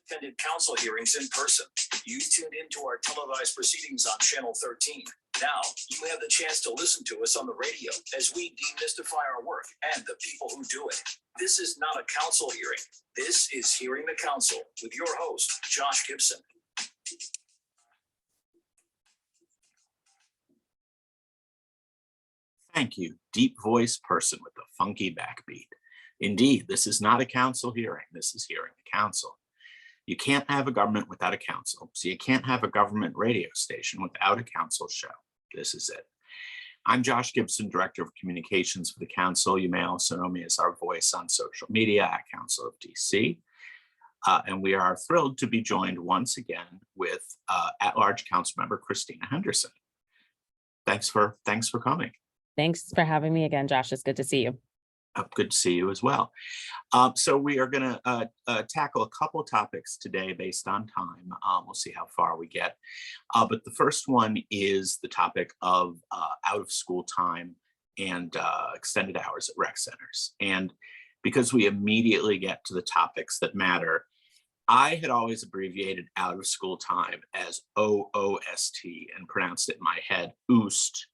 attended council hearings in person. You tuned into our televised proceedings on Channel 13. Now, you have the chance to listen to us on the radio as we demystify our work and the people who do it. This is not a council hearing. This is Hearing the Council with your host, Josh Gibson. Thank you, deep voice person with the funky backbeat. Indeed, this is not a council hearing. This is Hearing the Council. You can't have a government without a council, so you can't have a government radio station without a council show. This is it. I'm Josh Gibson, Director of Communications for the Council. You may also know me as our voice on social media at Council of DC. And we are thrilled to be joined once again with at-large Councilmember Christina Henderson. Thanks for coming. Thanks for having me again, Josh. It's good to see you. Good to see you as well. So we are going to tackle a couple of topics today based on time. We'll see how far we get. But the first one is the topic of out of school time and extended hours at rec centers. And because we immediately get to the topics that matter, I had always abbreviated out of school time as OOST and pronounced it in my head, oost.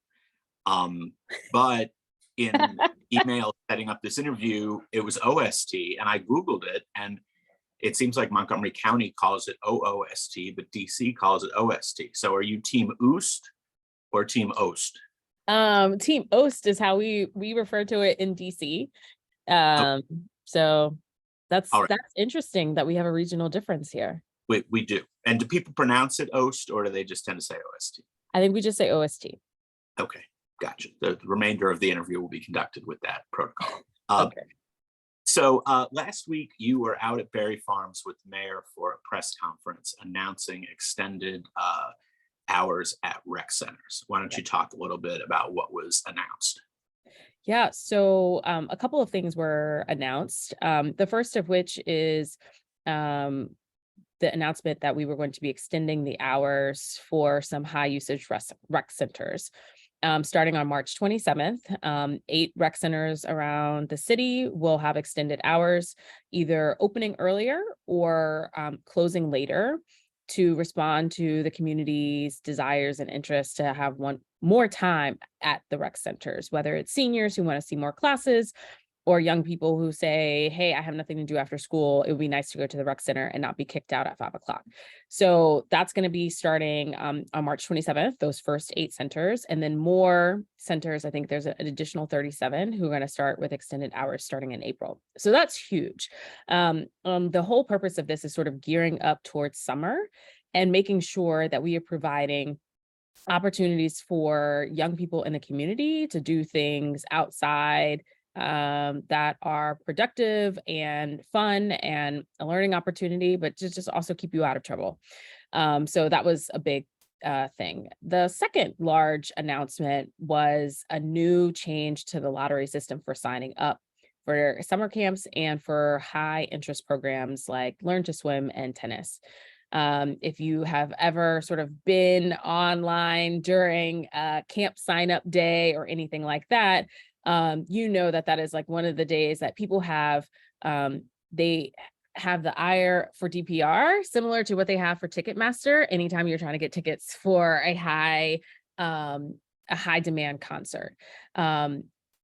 But in email setting up this interview, it was OST, and I Googled it, and it seems like Montgomery County calls it OOST, but DC calls it OST. So are you team oost or team ost? Team ost is how we refer to it in DC. So that's interesting that we have a regional difference here. We do. And do people pronounce it ost, or do they just tend to say OST? I think we just say OST. Okay. Gotcha. The remainder of the interview will be conducted with that protocol. Okay. So last week you were out at Berry Farms with the mayor for a press conference announcing extended hours at rec centers. Why don't you talk a little bit about what was announced? Yeah, so a couple of things were announced. The first of which is the announcement that we were going to be extending the hours for some high usage rec centers. Starting on March 27th, 8 rec centers around the city will have extended hours, either opening earlier or closing later to respond to the community's desires and interests to have more time at the rec centers, whether it's seniors who want to see more classes or young people who say, hey, I have nothing to do after school. It would be nice to go to the rec center and not be kicked out at 5 o'clock. So that's going to be starting on March 27th, those first 8 centers, and then more centers. I think there's an additional 37 who are going to start with extended hours starting in April. So that's huge. The whole purpose of this is sort of gearing up towards summer and making sure that we are providing opportunities for young people in the community to do things outside that are productive and fun and a learning opportunity, but just also keep you out of trouble. So that was a big thing. The second large announcement was a new change to the lottery system for signing up for summer camps and for high interest programs like Learn to Swim and tennis. If you have ever sort of been online during camp sign up day or anything like that, you know that is like one of the days that people have, they have the ire for DPR, similar to what they have for Ticketmaster, anytime you're trying to get tickets for a high demand concert.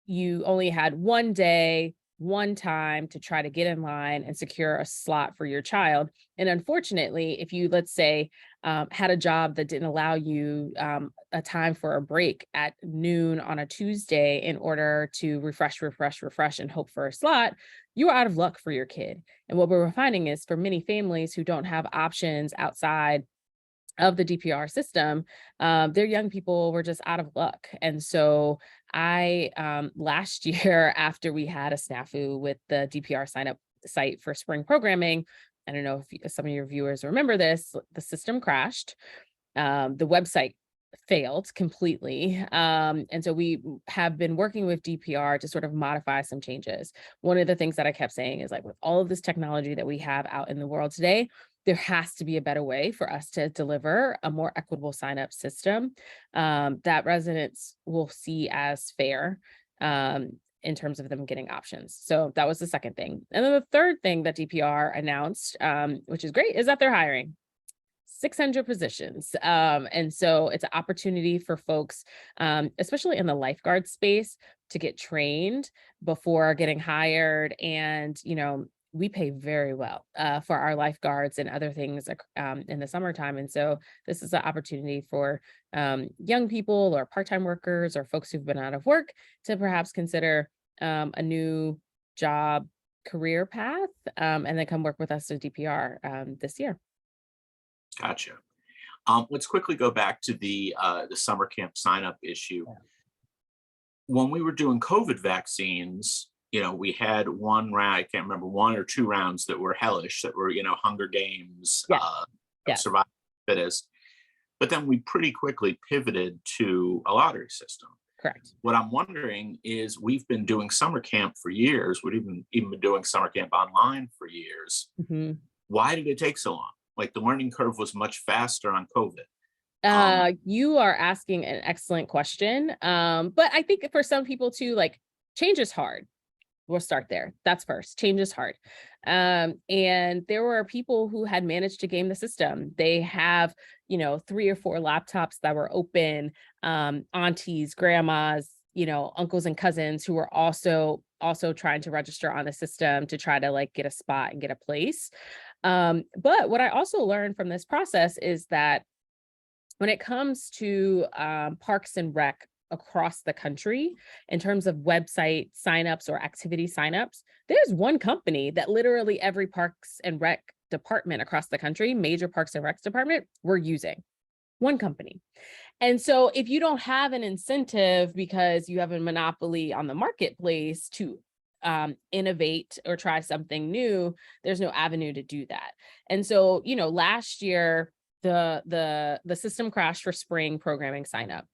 You only had one day, one time to try to get in line and secure a slot for your child. And unfortunately, if you, let's say, had a job that didn't allow you a time for a break at noon on a Tuesday in order to refresh, and hope for a slot, you are out of luck for your kid. And what we're finding is for many families who don't have options outside of the DPR system, their young people were just out of luck. And so I, last year, after we had a snafu with the DPR sign up site for spring programming, I don't know if some of your viewers remember this, the system crashed. The website failed completely. And so we have been working with DPR to sort of modify some changes. One of the things that I kept saying is, like, with all of this technology that we have out in the world today, there has to be a better way for us to deliver a more equitable sign-up system that residents will see as fair. in terms of them getting options. So that was the second thing. And then the third thing that DPR announced, which is great, is that they're hiring 600 positions. And so it's an opportunity for folks, especially in the lifeguard space, to get trained before getting hired. And, we pay very well for our lifeguards and other things in the summertime. And so this is an opportunity for young people or part-time workers or folks who've been out of work to perhaps consider a new job career path, and then come work with us at DPR this year. Gotcha. Let's quickly go back to the summer camp sign up issue. Yeah. When we were doing COVID vaccines, we had one round, I can't remember, 1 or 2 rounds that were hellish, that were, Hunger Games, Yeah. survival fittest. But then we pretty quickly pivoted to a lottery system. Correct. What I'm wondering is, we've been doing summer camp for years. We've even been doing summer camp online for years. Mhm. Why did it take so long? Like, the learning curve was much faster on COVID. You are asking an excellent question. But I think for some people too, like, change is hard. We'll start there. That's first. Change is hard. And there were people who had managed to game the system. They have, 3 or 4 laptops that were open, aunties, grandmas, uncles and cousins who were also trying to register on the system to try to like get a spot and get a place. But what I also learned from this process is that when it comes to Parks and Rec across the country, in terms of website signups or activity signups, there's one company that literally every Parks and Rec department across the country, major Parks and Rec department, we're using. One company. And so if you don't have an incentive because you have a monopoly on the marketplace to innovate or try something new, there's no avenue to do that. And so, last year, the system crashed for spring programming sign up.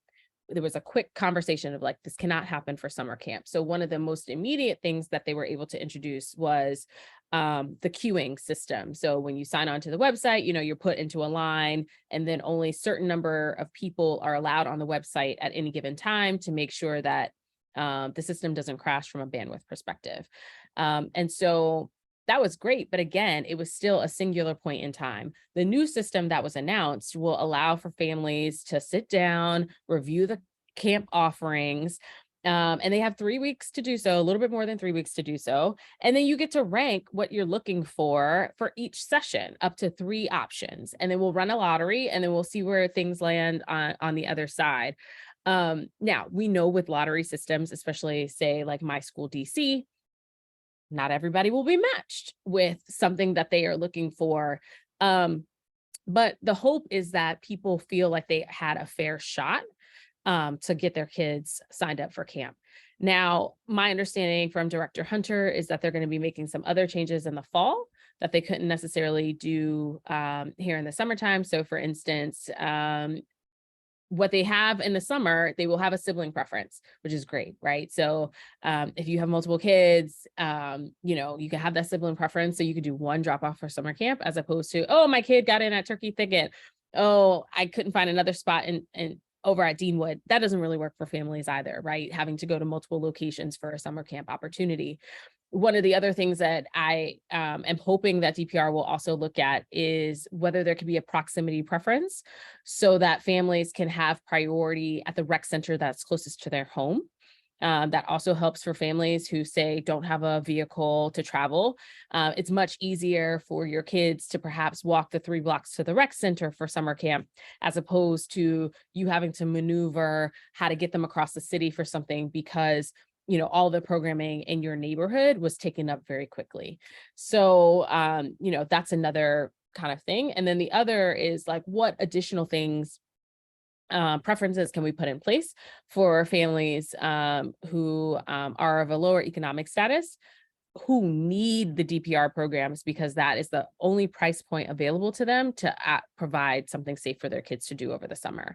There was a quick conversation of like, this cannot happen for summer camp. So one of the most immediate things that they were able to introduce was the queuing system. So when you sign on to the website, you're put into a line, and then only a certain number of people are allowed on the website at any given time to make sure that the system doesn't crash from a bandwidth perspective. And so that was great. But again, it was still a singular point in time. The new system that was announced will allow for families to sit down, review the camp offerings, and they have 3 weeks to do so, a little bit more than 3 weeks to do so. And then you get to rank what you're looking for each session, up to 3 options. And then we'll run a lottery, and then we'll see where things land on the other side. Now, we know with lottery systems, especially say like My School DC, not everybody will be matched with something that they are looking for. But the hope is that people feel like they had a fair shot to get their kids signed up for camp. Now, my understanding from Director Hunter is that they're going to be making some other changes in the fall that they couldn't necessarily do here in the summertime. So for instance, what they have in the summer, they will have a sibling preference, which is great, right? So if you have multiple kids, you can have that sibling preference. So you could do one drop off for summer camp, as opposed to, oh, my kid got in at Turkey Thicket. Oh, I couldn't find another spot in over at Deanwood. That doesn't really work for families either, right? Having to go to multiple locations for a summer camp opportunity. One of the other things that I am hoping that DPR will also look at is whether there could be a proximity preference so that families can have priority at the rec center that's closest to their home. That also helps for families who say don't have a vehicle to travel. It's much easier for your kids to perhaps walk the 3 blocks to the rec center for summer camp, as opposed to you having to maneuver how to get them across the city for something because all the programming in your neighborhood was taken up very quickly. So, that's another kind of thing. And then the other is like, what additional things, preferences can we put in place for families who are of a lower economic status, who need the DPR programs because that is the only price point available to them to provide something safe for their kids to do over the summer.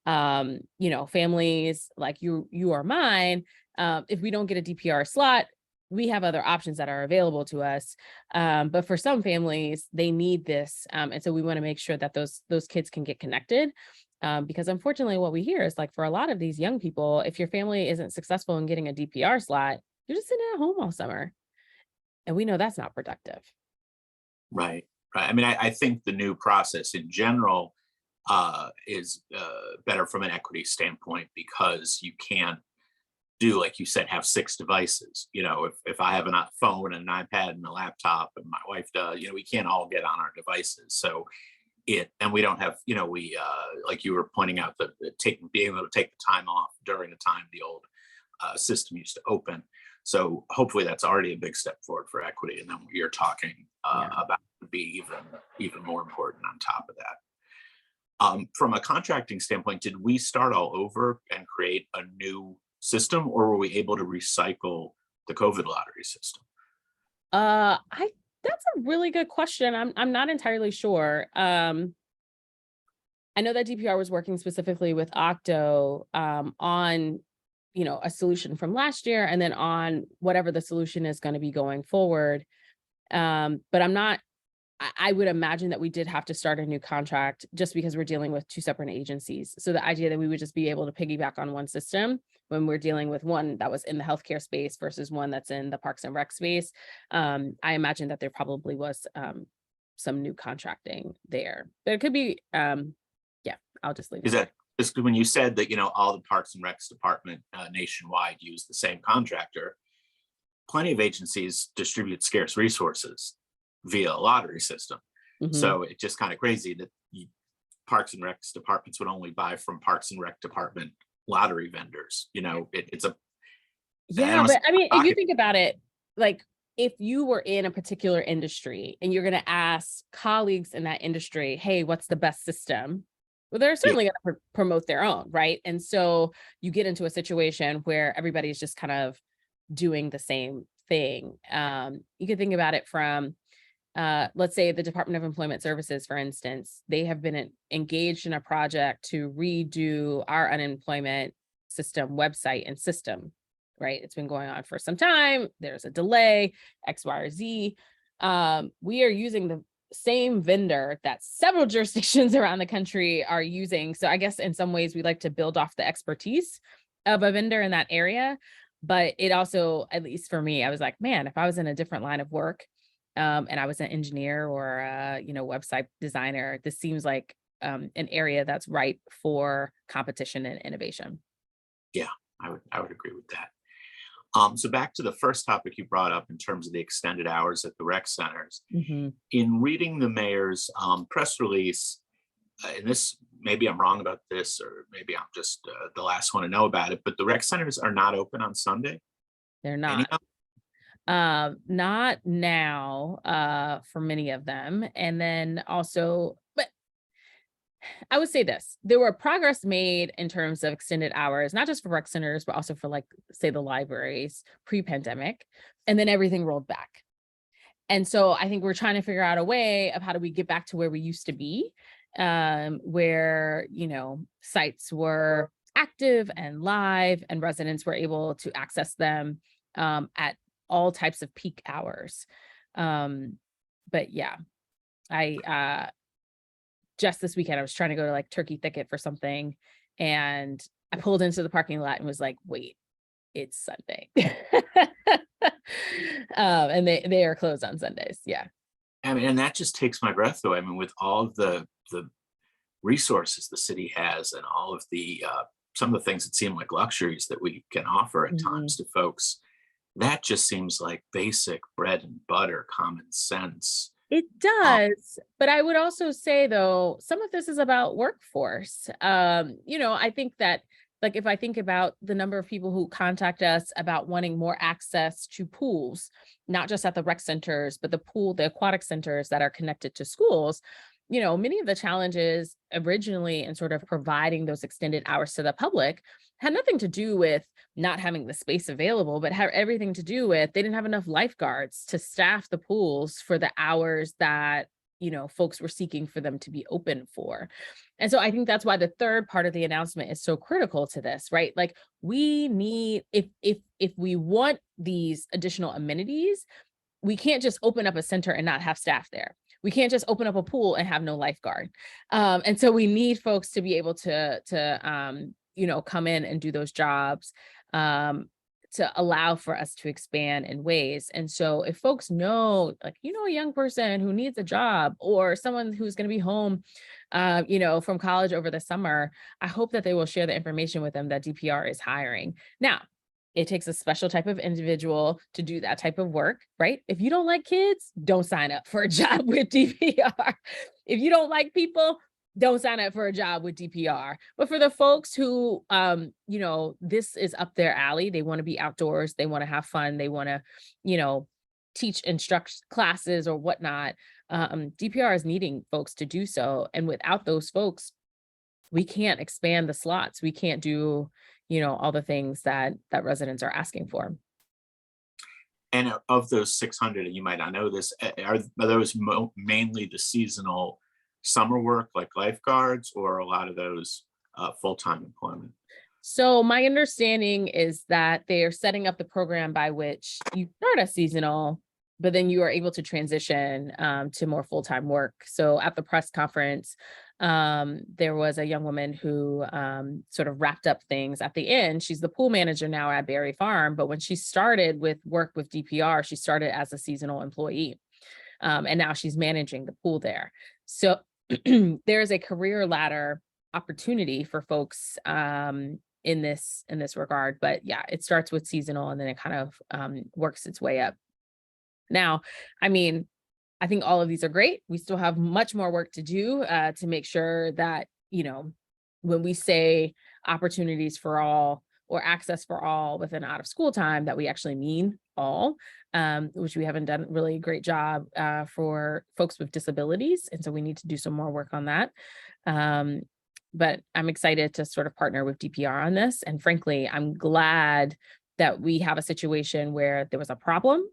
Families like you or mine, if we don't get a DPR slot, we have other options that are available to us. But for some families, they need this. And so we want to make sure that those kids can get connected. Because unfortunately, what we hear is like for a lot of these young people, if your family isn't successful in getting a DPR slot, you're just sitting at home all summer. And we know that's not productive. Right. Right. I mean, I think the new process in general is better from an equity standpoint, because you can't do, like you said, have 6 devices. You know, if I have a phone and an iPad and a laptop and my wife does, you know, we can't all get on our devices. So and we don't have, you know, we like you were pointing out, that being able to take the time off during the time the old system used to open. So hopefully that's already a big step forward for equity. And then what you're talking about would be even more important on top of that. From a contracting standpoint, did we start all over and create a new system, or were we able to recycle the COVID lottery system? That's a really good question. I'm not entirely sure. I know that DPR was working specifically with Octo on, you know, a solution from last year, and then on whatever the solution is going to be going forward. But I would imagine that we did have to start a new contract, just because we're dealing with 2 separate agencies. So the idea that we would just be able to piggyback on one system when we're dealing with one that was in the healthcare space versus one that's in the Parks and Rec space, I imagine that there probably was some new contracting there. But it could be, I'll just leave it. Is that when you said that, you know, all the Parks and Recs department nationwide use the same contractor? Plenty of agencies distribute scarce resources via a lottery system. Mhm. So it's just kind of crazy that Parks and Recs departments would only buy from Parks and Rec department lottery vendors. You know, it's a but I mean, if you think about it, like, if you were in a particular industry and you're going to ask colleagues in that industry, hey, what's the best system? Well, they're certainly going to promote their own, right? And so you get into a situation where everybody's just kind of doing the same thing. You could think about it from, let's say the Department of Employment Services, for instance. They have been engaged in a project to redo our unemployment system website and system, right? It's been going on for some time. There's a delay, X, Y, or Z. We are using the same vendor that several jurisdictions around the country are using. So I guess in some ways we like to build off the expertise of a vendor in that area. But it also, at least for me, I was like, man, if I was in a different line of work, and I was an engineer or a, you know, website designer, this seems like an area that's ripe for competition and innovation. Yeah, I would agree with that. So back to the first topic you brought up in terms of the extended hours at the rec centers. Mm-hmm. In reading the mayor's press release, and this, maybe I'm wrong about this, or maybe I'm just the last one to know about it, but the rec centers are not open on Sunday? They're not. Not now, for many of them. And then also, but I would say this, there were progress made in terms of extended hours, not just for rec centers, but also for, like, say, the libraries pre-pandemic, and then everything rolled back. And so I think we're trying to figure out a way of how do we get back to where we used to be, where, you know, sites were active and live and residents were able to access them at all types of peak hours. But yeah, I just this weekend I was trying to go to, like, Turkey Thicket for something, and I pulled into the parking lot and was like, wait, it's Sunday. And they are closed on Sundays. Yeah. I mean, and that just takes my breath away. I mean, with all of the resources the city has, and all of the some of the things that seem like luxuries that we can offer at times to folks, that just seems like basic bread and butter, common sense. It does. But I would also say, though, some of this is about workforce. You know, I think that, like, if I think about the number of people who contact us about wanting more access to pools, not just at the rec centers, but the aquatic centers that are connected to schools, you know, many of the challenges originally in sort of providing those extended hours to the public had nothing to do with not having the space available, but had everything to do with they didn't have enough lifeguards to staff the pools for the hours that, you know, folks were seeking for them to be open for. And so I think that's why the third part of the announcement is so critical to this, right? Like, we need, if we want these additional amenities, we can't just open up a center and not have staff there. We can't just open up a pool and have no lifeguard. And so we need folks to be able to you know, come in and do those jobs. to allow for us to expand in ways. And so if folks know, like, a young person who needs a job or someone who's going to be home, from college over the summer, I hope that they will share the information with them that DPR is hiring. Now, it takes a special type of individual to do that type of work, right? If you don't like kids, don't sign up for a job with DPR. If you don't like people, don't sign up for a job with DPR. But for the folks who, this is up their alley, they want to be outdoors, they want to have fun, they want to, instruct classes or whatnot. DPR is needing folks to do so. And without those folks, we can't expand the slots. We can't do, all the things that residents are asking for. And of those 600, and you might not know this, are those mainly the seasonal summer work like lifeguards, or a lot of those full-time employment? So my understanding is that they are setting up the program by which you start as seasonal, but then you are able to transition to more full-time work. So at the press conference, there was a young woman who sort of wrapped up things at the end. She's the pool manager now at Berry Farm, but when she started with work with DPR, she started as a seasonal employee. And now she's managing the pool there. So there's a career ladder opportunity for folks in this regard. But yeah, it starts with seasonal and then it kind of works its way up. Now, I mean, I think all of these are great. We still have much more work to do to make sure that, when we say opportunities for all or access for all within out of school time, that we actually mean all, which we haven't done really a great job for folks with disabilities. And so we need to do some more work on that. But I'm excited to sort of partner with DPR on this. And frankly, I'm glad that we have a situation where there was a problem.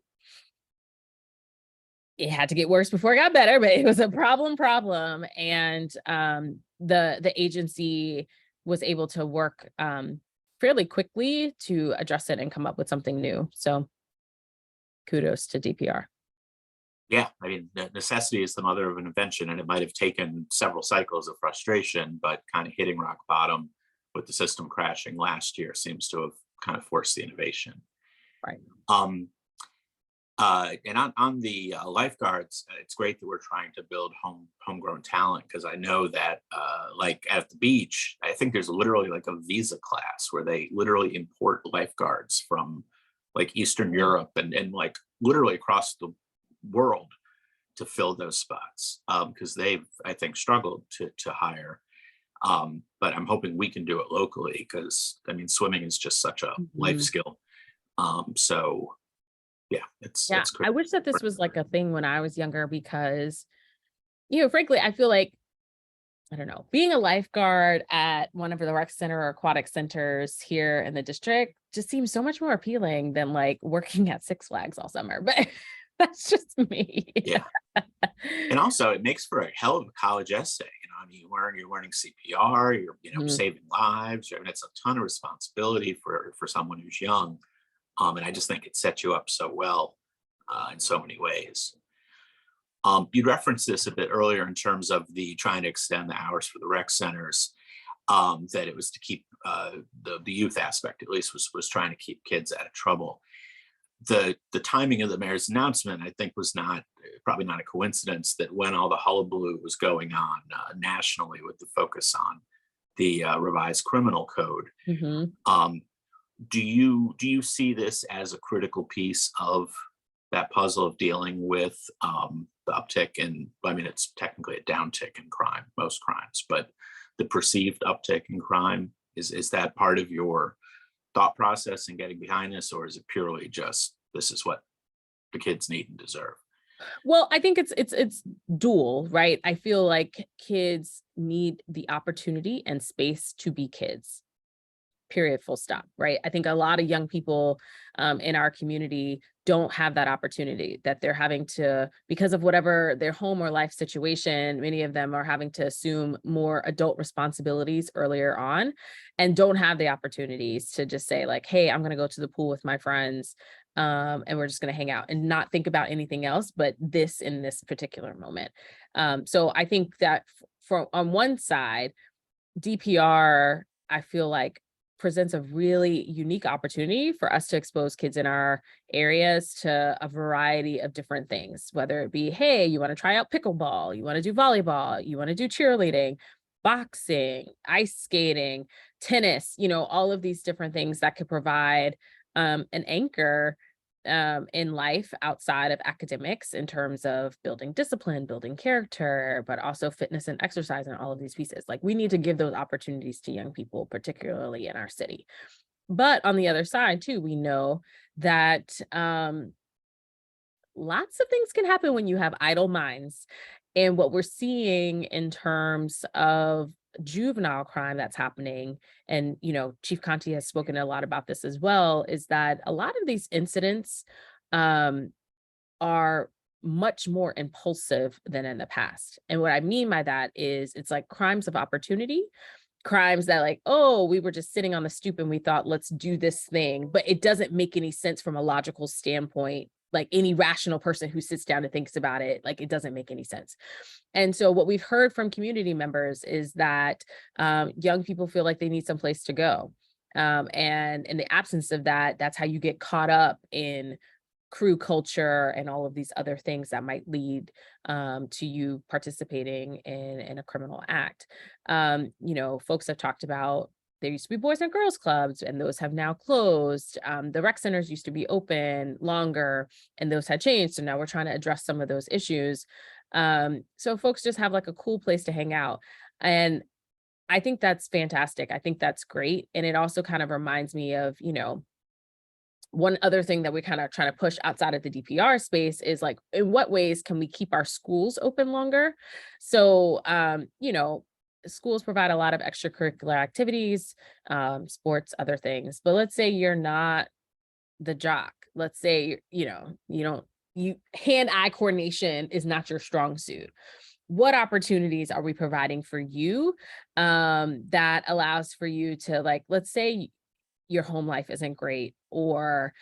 It had to get worse before it got better, but it was a problem. And the agency was able to work fairly quickly to address it and come up with something new. So kudos to DPR. Yeah, I mean, necessity is the mother of an invention, and it might have taken several cycles of frustration, but kind of hitting rock bottom with the system crashing last year seems to have kind of forced the innovation. Right. And on the lifeguards, it's great that we're trying to build homegrown talent, because I know that like at the beach, I think there's literally like a visa class where they literally import lifeguards from like Eastern Europe and like literally across the world to fill those spots, because they've, I think, struggled to hire. But I'm hoping we can do it locally, because I mean, swimming is just such a life skill. So yeah, it's I wish that this was like a thing when I was younger, because, frankly, I feel like, I don't know, being a lifeguard at one of the rec center or aquatic centers here in the district just seems so much more appealing than like working at Six Flags all summer. But that's just me. Yeah. And also it makes for a hell of a college essay. I mean, you're learning CPR, you're saving lives. I mean, it's a ton of responsibility for someone who's young. And I just think it sets you up so well in so many ways. You referenced this a bit earlier in terms of the trying to extend the hours for the rec centers, that it was to keep the youth aspect, at least, was trying to keep kids out of trouble. The timing of the mayor's announcement, I think, was probably not a coincidence, that when all the hullabaloo was going on nationally with the focus on the revised criminal code, do you see this as a critical piece of that puzzle of dealing with the uptick in, I mean, it's technically a downtick in crime, most crimes, but the perceived uptick in crime, is that part of your thought process in getting behind this, or is it purely just this is what the kids need and deserve? Well, I think it's dual, right? I feel like kids need the opportunity and space to be kids. Period, full stop, right? I think a lot of young people in our community don't have that opportunity, that they're having to, because of whatever their home or life situation, many of them are having to assume more adult responsibilities earlier on and don't have the opportunities to just say like, hey, I'm going to go to the pool with my friends and we're just going to hang out and not think about anything else but this in this particular moment. So I think that on one side, DPR, I feel like, presents a really unique opportunity for us to expose kids in our areas to a variety of different things, whether it be, hey, you want to try out pickleball, you want to do volleyball, you want to do cheerleading, boxing, ice skating, tennis, all of these different things that could provide an anchor in life outside of academics in terms of building discipline, building character, but also fitness and exercise and all of these pieces. Like, we need to give those opportunities to young people, particularly in our city. But on the other side too, we know that lots of things can happen when you have idle minds. And what we're seeing in terms of juvenile crime that's happening, and Chief Conti has spoken a lot about this as well, is that a lot of these incidents are much more impulsive than in the past. And what I mean by that is it's like crimes of opportunity, crimes that, like, oh, we were just sitting on the stoop and we thought, let's do this thing, but it doesn't make any sense from a logical standpoint. Like, any rational person who sits down and thinks about it, like, it doesn't make any sense. And so what we've heard from community members is that young people feel like they need some place to go. And in the absence of that, that's how you get caught up in crew culture and all of these other things that might lead to you participating in a criminal act. Folks have talked about, there used to be Boys and Girls Clubs, and those have now closed. The rec centers used to be open longer, and those had changed. So now we're trying to address some of those issues. So folks just have like a cool place to hang out. And I think that's fantastic. I think that's great. And it also kind of reminds me of, one other thing that we kind of trying to push outside of the DPR space is, like, in what ways can we keep our schools open longer? So, schools provide a lot of extracurricular activities, sports, other things. But let's say you're not the jock. Let's say, hand-eye coordination is not your strong suit. What opportunities are we providing for you that allows for you to, like, let's say your home life isn't great, or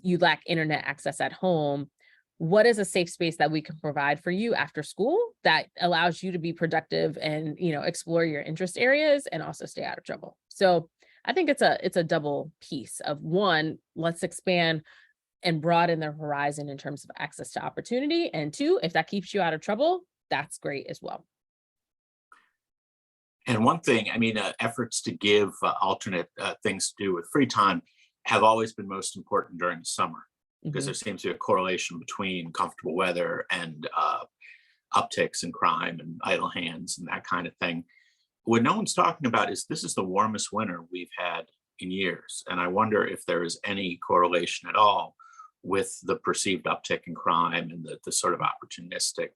you lack internet access at home. What is a safe space that we can provide for you after school that allows you to be productive and, explore your interest areas and also stay out of trouble? So I think it's a double piece of, one, let's expand and broaden the horizon in terms of access to opportunity. And two, if that keeps you out of trouble, that's great as well. And one thing, efforts to give alternate things to do with free time have always been most important during the summer, because there seems to be a correlation between comfortable weather and upticks in crime and idle hands and that kind of thing. What no one's talking about is this is the warmest winter we've had in years. And I wonder if there is any correlation at all with the perceived uptick in crime and the sort of opportunistic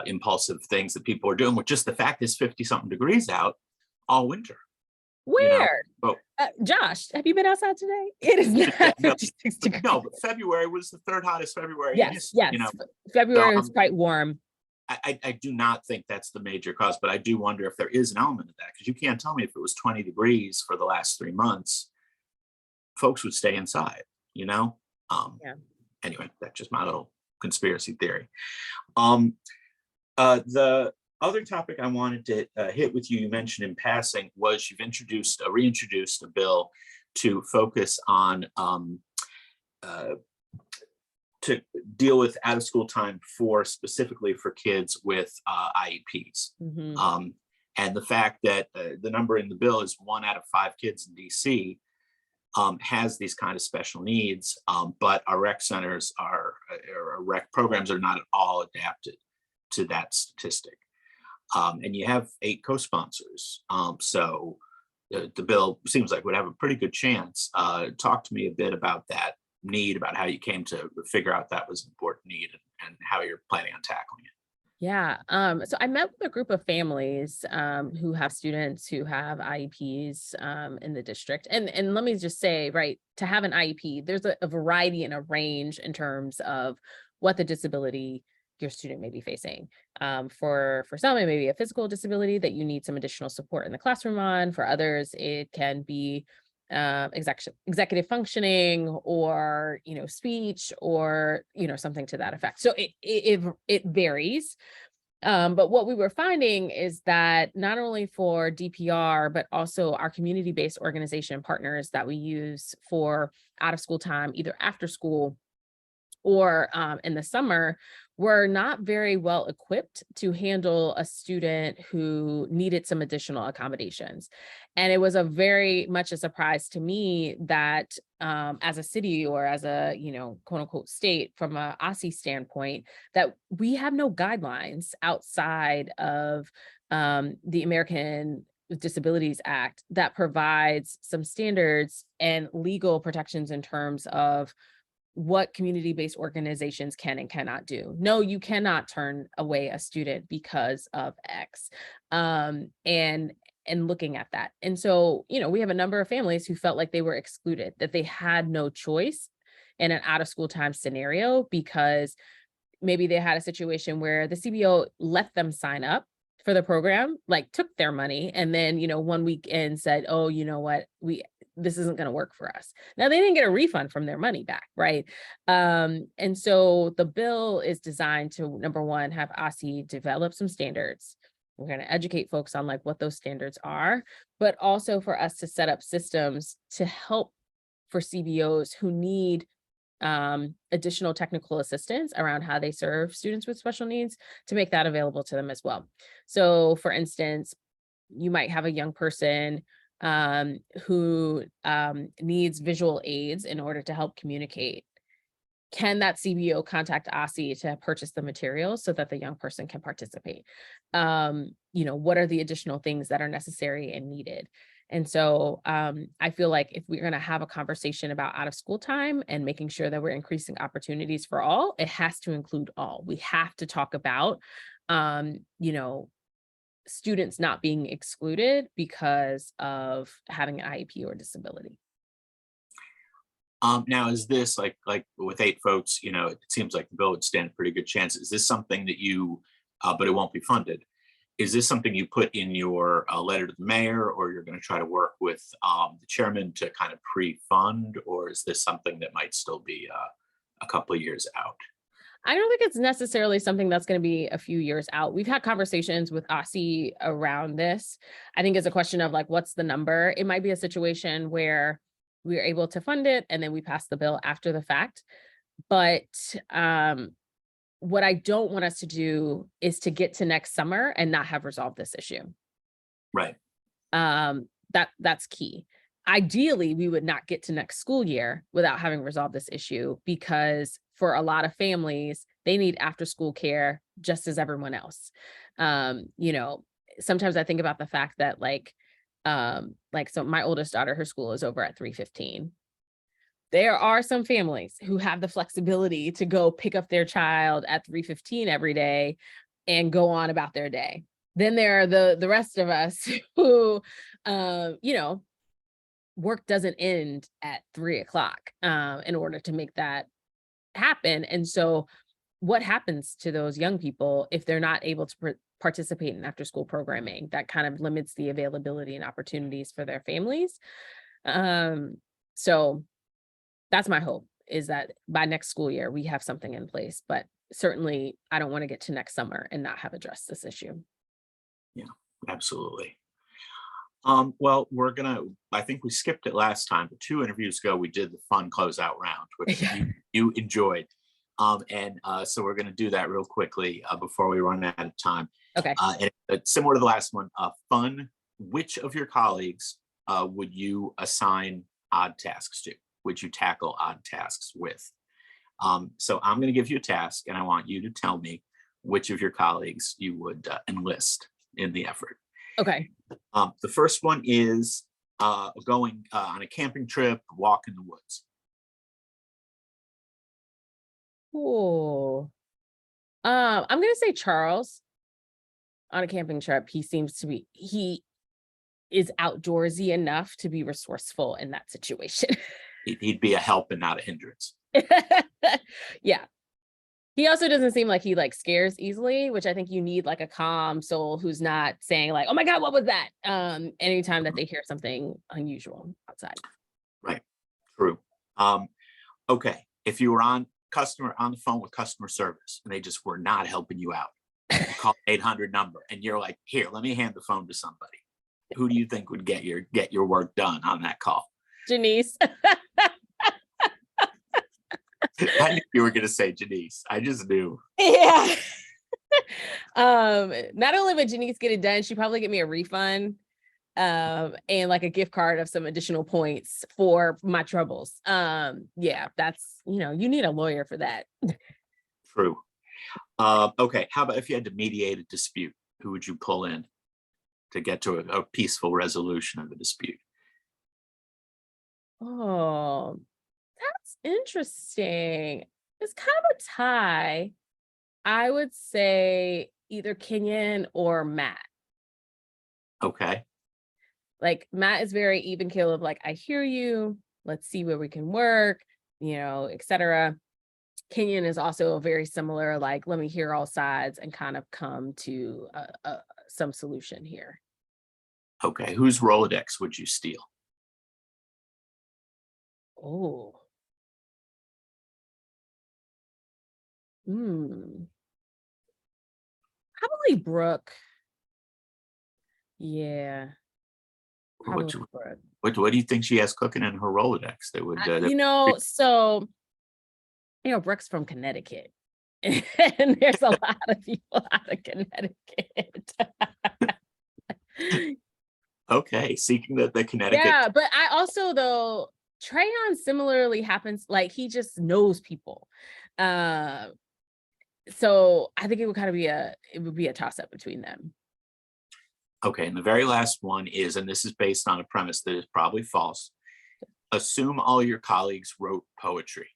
impulsive things that people are doing, with just the fact it's 50-something degrees out all winter. Where? Josh, have you been outside today? It is not 56 degrees. No, but February was the third hottest February. Yes. February was quite warm. I do not think that's the major cause, but I do wonder if there is an element of that, because you can't tell me if it was 20 degrees for the last 3 months, folks would stay inside, Anyway, that's just my little conspiracy theory. The other topic I wanted to hit with you, you mentioned in passing, was you've reintroduced a bill to focus on to deal with out of school time specifically for kids with IEPs. And the fact that the number in the bill is 1 out of 5 kids in DC has these kind of special needs, but our rec centers our rec programs are not at all adapted to that statistic. And you have 8 co-sponsors. So the bill seems like would have a pretty good chance. Talk to me a bit about that need, about how you came to figure out that was an important need, and how you're planning on tackling it. Yeah. So I met with a group of families who have students who have IEPs in the district. And let me just say, right, to have an IEP, there's a variety and a range in terms of what the disability your student may be facing. For some, it may be a physical disability that you need some additional support in the classroom on. For others, it can be executive functioning, or speech, or something to that effect. So it varies. But what we were finding is that not only for DPR, but also our community-based organization partners that we use for out of school time, either after school or in the summer, were not very well equipped to handle a student who needed some additional accommodations. And it was a very much a surprise to me that as a city or as a, quote unquote state from a OSSI standpoint, that we have no guidelines outside of the American with Disabilities Act that provides some standards and legal protections in terms of what community-based organizations can and cannot do. No, you cannot turn away a student because of X. And looking at that. And so, we have a number of families who felt like they were excluded, that they had no choice in an out of school time scenario because maybe they had a situation where the CBO let them sign up for the program, like took their money, and then, one weekend said, oh, you know what, this isn't going to work for us. Now, they didn't get a refund from their money back, right? And so the bill is designed to, number one, have OSSI develop some standards. We're going to educate folks on like what those standards are, but also for us to set up systems to help for CBOs who need additional technical assistance around how they serve students with special needs to make that available to them as well. So for instance, you might have a young person who needs visual aids in order to help communicate. Can that CBO contact OSSI to purchase the materials so that the young person can participate? What are the additional things that are necessary and needed? And so I feel like if we're going to have a conversation about out of school time and making sure that we're increasing opportunities for all, it has to include all. We have to talk about, students not being excluded because of having an IEP or disability. Now, is this like with 8 votes, it seems like the bill would stand a pretty good chance. Is this something that you, but it won't be funded? Is this something you put in your letter to the mayor, or you're going to try to work with the chairman to kind of pre-fund, or is this something that might still be a couple of years out? I don't think it's necessarily something that's going to be a few years out. We've had conversations with OSSI around this. I think it's a question of like, what's the number? It might be a situation where we are able to fund it and then we pass the bill after the fact. But what I don't want us to do is to get to next summer and not have resolved this issue. Right. That's key. Ideally, we would not get to next school year without having resolved this issue, because for a lot of families, they need after school care just as everyone else. Sometimes I think about the fact that so my oldest daughter, her school is over at 3:15. There are some families who have the flexibility to go pick up their child at 3:15 every day and go on about their day. Then there are the rest of us who, work doesn't end at 3:00 in order to make that happen. And so what happens to those young people if they're not able to participate in after school programming? That kind of limits the availability and opportunities for their families. So that's my hope, is that by next school year, we have something in place, but certainly I don't want to get to next summer and not have addressed this issue. Yeah, absolutely. Well, I think we skipped it last time, but 2 interviews ago, we did the fun closeout round, which you enjoyed. So we're going to do that real quickly before we run out of time. Okay. And it's similar to the last one, fun. Which of your colleagues would you assign odd tasks to? Would you tackle odd tasks with? So I'm going to give you a task, and I want you to tell me which of your colleagues you would enlist in the effort. Okay. The first one is going on a camping trip, walk in the woods. Cool. I'm going to say Charles on a camping trip. He is outdoorsy enough to be resourceful in that situation. He'd be a help and not a hindrance. Yeah. He also doesn't seem like he scares easily, which I think you need like a calm soul who's not saying like, oh my God, what was that? Anytime that they hear something unusual outside. Right. True. Okay. If you were on the phone with customer service and they just were not helping you out, You call 800 number and you're like, here, let me hand the phone to somebody. Who do you think would get your work done on that call? Janice. I knew you were going to say Janice. I just knew. Yeah. Not only would Janice get it done, she'd probably get me a refund, and like a gift card of some additional points for my troubles. Yeah, that's, you need a lawyer for that. True. Okay, how about if you had to mediate a dispute? Who would you pull in to get to a peaceful resolution of the dispute? Oh, that's interesting. It's kind of a tie. I would say either Kenyon or Matt. Okay. Like Matt is very even keel of like, I hear you. Let's see where we can work, etc. Kenyon is also a very similar, like, let me hear all sides and kind of come to some solution here. Okay, whose Rolodex would you steal? Oh. Probably Brooke. Yeah. Probably Brooke. What do you think she has cooking in her Rolodex that would Brooke's from Connecticut. And there's a lot of people out of Connecticut. Okay, seeking the Connecticut. Yeah, but I also, though, Trayon similarly happens, like he just knows people. So I think it would be a toss-up between them. Okay, and the very last one is, and this is based on a premise that is probably false. Assume all your colleagues wrote poetry.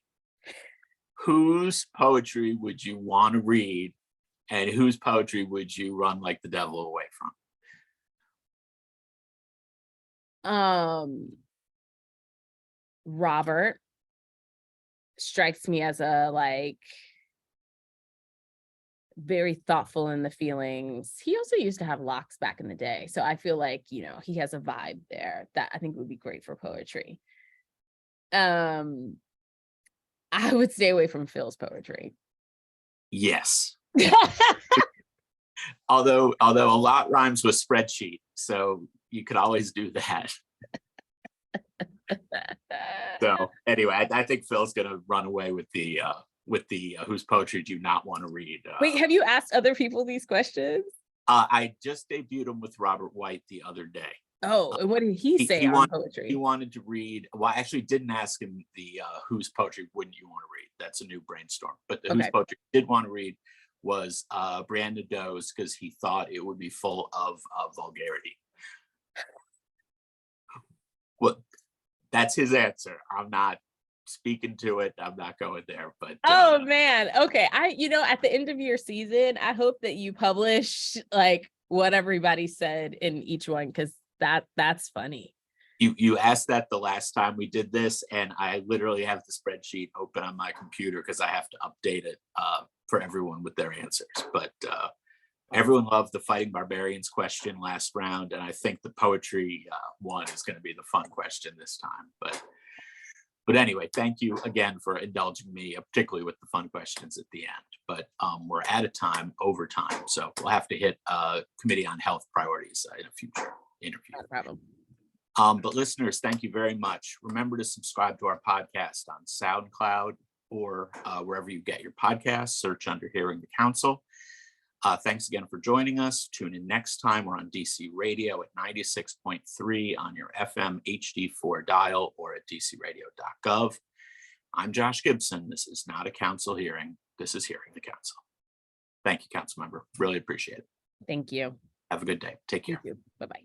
Whose poetry would you want to read, and whose poetry would you run like the devil away from? Robert strikes me as a very thoughtful in the feelings. He also used to have locks back in the day, so I feel like he has a vibe there that I think would be great for poetry. I would stay away from Phil's poetry. Yes. although a lot rhymes with spreadsheet, so you could always do that. So anyway, I think Phil's gonna run away with the whose poetry do you not want to read. Wait, have you asked other people these questions? I just debuted him with Robert White the other day. Oh, and what did he say on poetry? He wanted to read, well, I actually didn't ask him the whose poetry wouldn't you want to read? That's a new brainstorm. But the whose poetry he did want to read was Brianna Doe's, because he thought it would be full of vulgarity. Well, that's his answer. I'm not speaking to it. I'm not going there, but man. Okay. At the end of your season, I hope that you publish like what everybody said in each one, because that's funny. You asked that the last time we did this, and I literally have the spreadsheet open on my computer because I have to update it for everyone with their answers. But everyone loved the Fighting Barbarians question last round, and I think the poetry one is going to be the fun question this time. But anyway, thank you again for indulging me, particularly with the fun questions at the end. But we're out of time, over time, so we'll have to hit Committee on Health priorities in a future interview. Not a problem. But listeners, thank you very much. Remember to subscribe to our podcast on SoundCloud or wherever you get your podcasts. Search under Hearing the Council. Thanks again for joining us. Tune in next time. We're on DC Radio at 96.3 on your FM HD4 dial or at dcradio.gov. I'm Josh Gibson. This is not a council hearing. This is Hearing the Council. Thank you, Councilmember. Really appreciate it. Thank you. Have a good day. Take care. Bye-bye.